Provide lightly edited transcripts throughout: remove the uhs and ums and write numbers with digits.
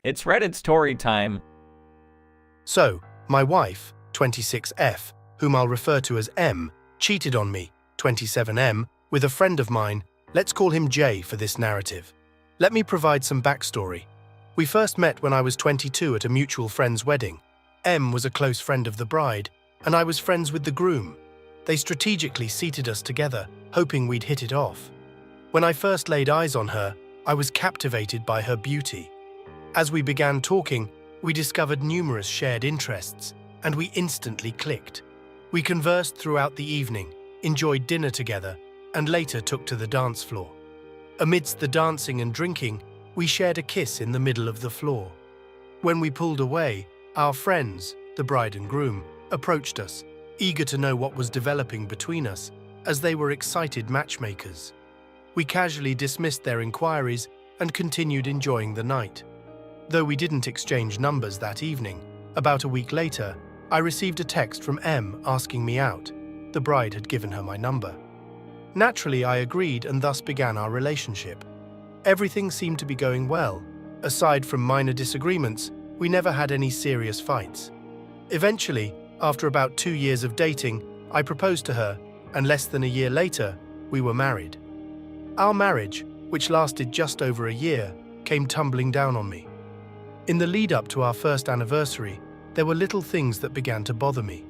It's Reddit story time. So, my wife, 26F, whom I'll refer to as M, cheated on me, 27M, with a friend of mine. Let's call him J for this narrative. Let me provide some backstory. We first met when I was 22 at a mutual friend's wedding. M was a close friend of the bride, and I was friends with the groom. They strategically seated us together, hoping we'd hit it off. When I first laid eyes on her, I was captivated by her beauty. As we began talking, we discovered numerous shared interests, and we instantly clicked. We conversed throughout the evening, enjoyed dinner together, and later took to the dance floor. Amidst the dancing and drinking, we shared a kiss in the middle of the floor. When we pulled away, our friends, the bride and groom, approached us, eager to know what was developing between us, as they were excited matchmakers. We casually dismissed their inquiries and continued enjoying the night. Though we didn't exchange numbers that evening, about a week later, I received a text from M asking me out. The bride had given her my number. Naturally, I agreed and thus began our relationship. Everything seemed to be going well. Aside from minor disagreements, we never had any serious fights. Eventually, after about 2 years of dating, I proposed to her, and less than a year later, we were married. Our marriage, which lasted just over a year, came tumbling down on me. In the lead-up to our first anniversary, there were little things that began to bother me.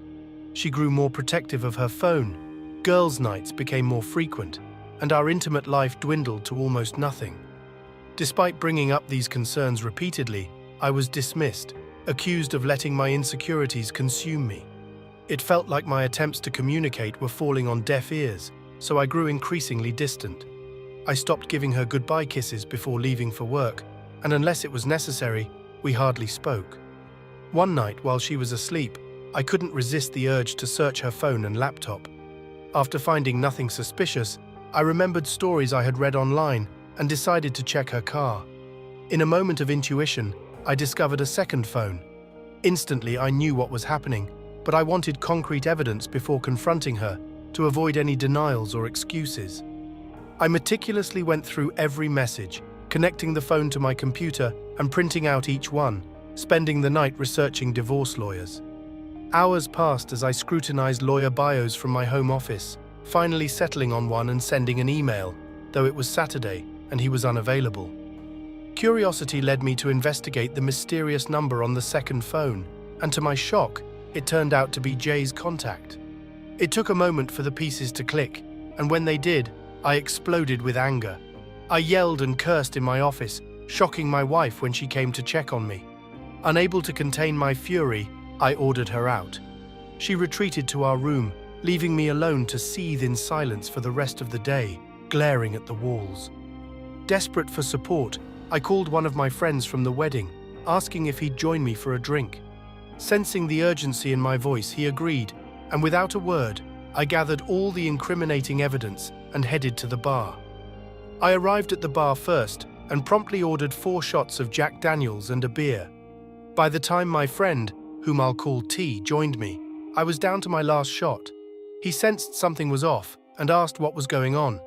She grew more protective of her phone, girls' nights became more frequent, and our intimate life dwindled to almost nothing. Despite bringing up these concerns repeatedly, I was dismissed, accused of letting my insecurities consume me. It felt like my attempts to communicate were falling on deaf ears, so I grew increasingly distant. I stopped giving her goodbye kisses before leaving for work, and unless it was necessary, we hardly spoke. One night, while she was asleep, I couldn't resist the urge to search her phone and laptop. After finding nothing suspicious, I remembered stories I had read online and decided to check her car. In a moment of intuition, I discovered a second phone. Instantly, I knew what was happening, but I wanted concrete evidence before confronting her to avoid any denials or excuses. I meticulously went through every message, connecting the phone to my computer and printing out each one, spending the night researching divorce lawyers. Hours passed as I scrutinized lawyer bios from my home office, finally settling on one and sending an email, though it was Saturday and he was unavailable. Curiosity led me to investigate the mysterious number on the second phone, and to my shock, it turned out to be Jay's contact. It took a moment for the pieces to click, and when they did, I exploded with anger. I yelled and cursed in my office, shocking my wife when she came to check on me. Unable to contain my fury, I ordered her out. She retreated to our room, leaving me alone to seethe in silence for the rest of the day, glaring at the walls. Desperate for support, I called one of my friends from the wedding, asking if he'd join me for a drink. Sensing the urgency in my voice, he agreed, and without a word, I gathered all the incriminating evidence and headed to the bar. I arrived at the bar first and promptly ordered 4 shots of Jack Daniels and a beer. By the time my friend, whom I'll call T, joined me, I was down to my last shot. He sensed something was off and asked what was going on.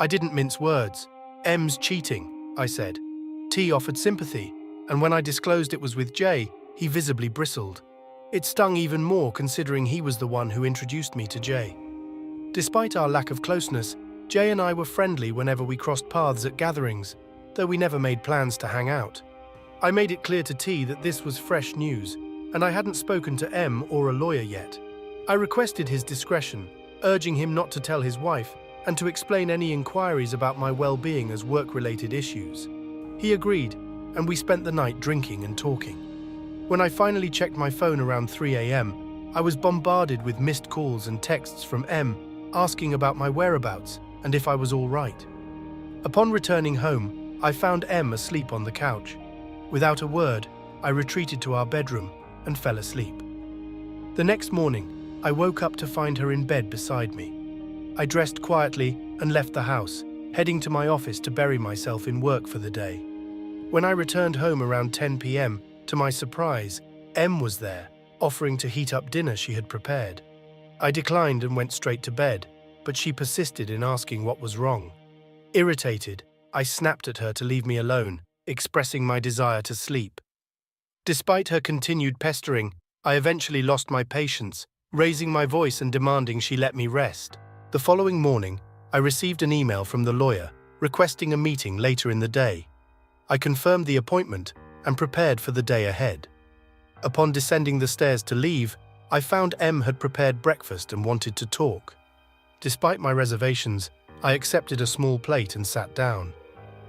I didn't mince words. M's cheating, I said. T offered sympathy, and when I disclosed it was with J, he visibly bristled. It stung even more considering he was the one who introduced me to J. Despite our lack of closeness, J and I were friendly whenever we crossed paths at gatherings, though we never made plans to hang out. I made it clear to T that this was fresh news, and I hadn't spoken to M or a lawyer yet. I requested his discretion, urging him not to tell his wife and to explain any inquiries about my well-being as work-related issues. He agreed, and we spent the night drinking and talking. When I finally checked my phone around 3 a.m., I was bombarded with missed calls and texts from M asking about my whereabouts and if I was all right. Upon returning home, I found M asleep on the couch. Without a word, I retreated to our bedroom and fell asleep. The next morning, I woke up to find her in bed beside me. I dressed quietly and left the house, heading to my office to bury myself in work for the day. When I returned home around 10 p.m., to my surprise, M was there, offering to heat up dinner she had prepared. I declined and went straight to bed, but she persisted in asking what was wrong. Irritated, I snapped at her to leave me alone, expressing my desire to sleep. Despite her continued pestering, I eventually lost my patience, raising my voice and demanding she let me rest. The following morning, I received an email from the lawyer requesting a meeting later in the day. I confirmed the appointment and prepared for the day ahead. Upon descending the stairs to leave, I found M had prepared breakfast and wanted to talk. Despite my reservations, I accepted a small plate and sat down.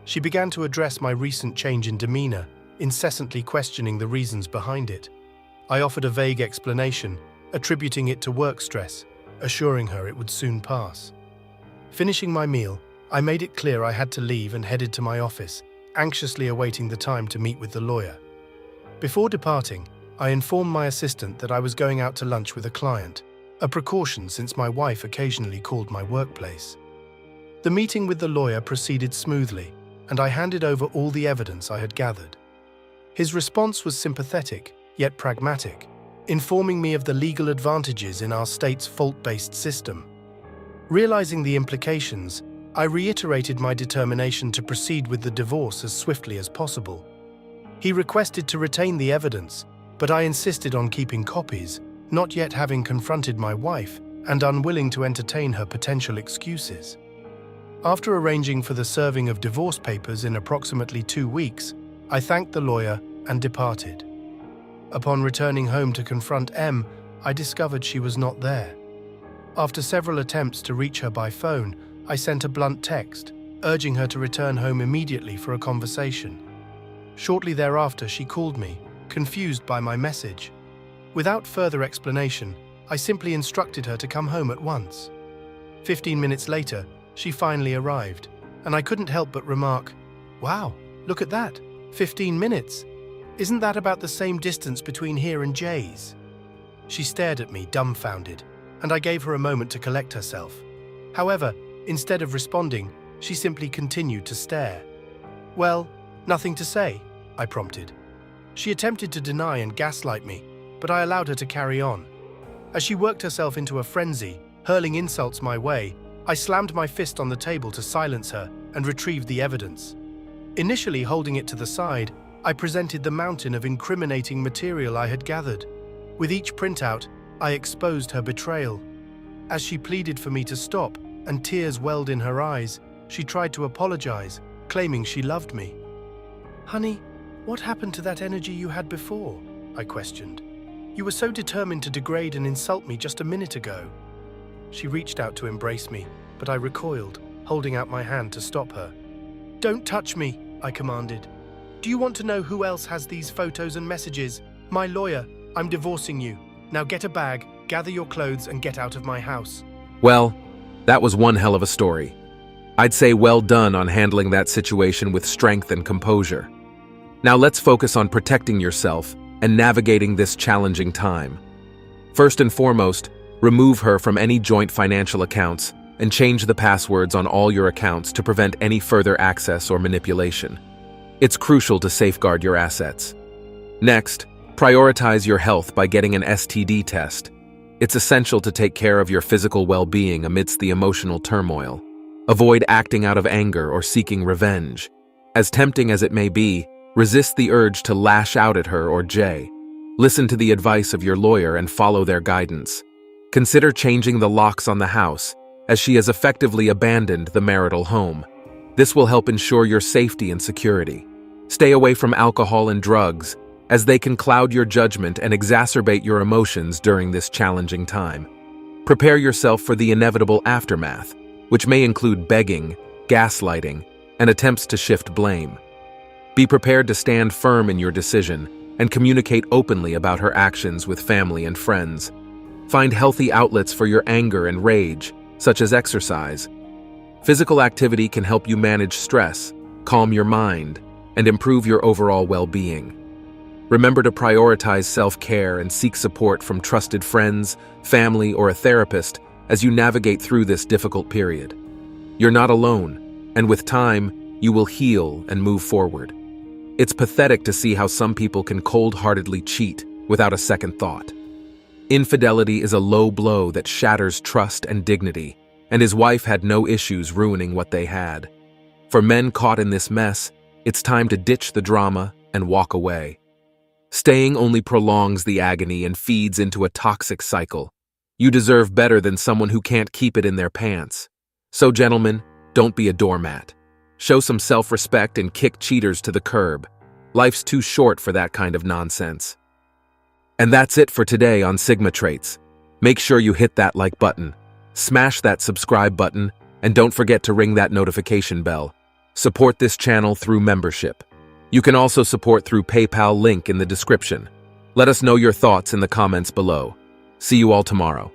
She began to address my recent change in demeanor, incessantly questioning the reasons behind it. I offered a vague explanation, attributing it to work stress, assuring her it would soon pass. Finishing my meal, I made it clear I had to leave and headed to my office, anxiously awaiting the time to meet with the lawyer. Before departing, I informed my assistant that I was going out to lunch with a client, a precaution since my wife occasionally called my workplace. The meeting with the lawyer proceeded smoothly, and I handed over all the evidence I had gathered. His response was sympathetic, yet pragmatic, informing me of the legal advantages in our state's fault-based system. Realizing the implications, I reiterated my determination to proceed with the divorce as swiftly as possible. He requested to retain the evidence, but I insisted on keeping copies, not yet having confronted my wife and unwilling to entertain her potential excuses. After arranging for the serving of divorce papers in approximately 2 weeks, I thanked the lawyer and departed. Upon returning home to confront M, I discovered she was not there. After several attempts to reach her by phone, I sent a blunt text, urging her to return home immediately for a conversation. Shortly thereafter, she called me, confused by my message. Without further explanation, I simply instructed her to come home at once. 15 minutes later, she finally arrived, and I couldn't help but remark, "Wow, look at that, 15 minutes. Isn't that about the same distance between here and Jay's?" She stared at me, dumbfounded, and I gave her a moment to collect herself. However, instead of responding, she simply continued to stare. "Well, nothing to say," I prompted. She attempted to deny and gaslight me, but I allowed her to carry on. As she worked herself into a frenzy, hurling insults my way, I slammed my fist on the table to silence her and retrieved the evidence. Initially holding it to the side, I presented the mountain of incriminating material I had gathered. With each printout, I exposed her betrayal. As she pleaded for me to stop, and tears welled in her eyes, she tried to apologize, claiming she loved me. "Honey, what happened to that energy you had before?" I questioned. "You were so determined to degrade and insult me just a minute ago." She reached out to embrace me, but I recoiled, holding out my hand to stop her. "Don't touch me," I commanded. "Do you want to know who else has these photos and messages? My lawyer. I'm divorcing you. Now get a bag, gather your clothes, and get out of my house." Well, that was one hell of a story. I'd say well done on handling that situation with strength and composure. Now let's focus on protecting yourself and navigating this challenging time. First and foremost, remove her from any joint financial accounts and change the passwords on all your accounts to prevent any further access or manipulation. It's crucial to safeguard your assets. Next, prioritize your health by getting an STD test. It's essential to take care of your physical well-being amidst the emotional turmoil. Avoid acting out of anger or seeking revenge. As tempting as it may be, resist the urge to lash out at her or Jay. Listen to the advice of your lawyer and follow their guidance. Consider changing the locks on the house, as she has effectively abandoned the marital home. This will help ensure your safety and security. Stay away from alcohol and drugs, as they can cloud your judgment and exacerbate your emotions during this challenging time. Prepare yourself for the inevitable aftermath, which may include begging, gaslighting, and attempts to shift blame. Be prepared to stand firm in your decision and communicate openly about her actions with family and friends. Find healthy outlets for your anger and rage, such as exercise. Physical activity can help you manage stress, calm your mind, and improve your overall well-being. Remember to prioritize self-care and seek support from trusted friends, family, or a therapist as you navigate through this difficult period. You're not alone, and with time, you will heal and move forward. It's pathetic to see how some people can cold-heartedly cheat without a second thought. Infidelity is a low blow that shatters trust and dignity, and his wife had no issues ruining what they had. For men caught in this mess, it's time to ditch the drama and walk away. Staying only prolongs the agony and feeds into a toxic cycle. You deserve better than someone who can't keep it in their pants. So, gentlemen, don't be a doormat. Show some self-respect and kick cheaters to the curb. Life's too short for that kind of nonsense. And that's it for today on Sigma Traits. Make sure you hit that like button, smash that subscribe button, and don't forget to ring that notification bell. Support this channel through membership. You can also support through PayPal, link in the description. Let us know your thoughts in the comments below. See you all tomorrow.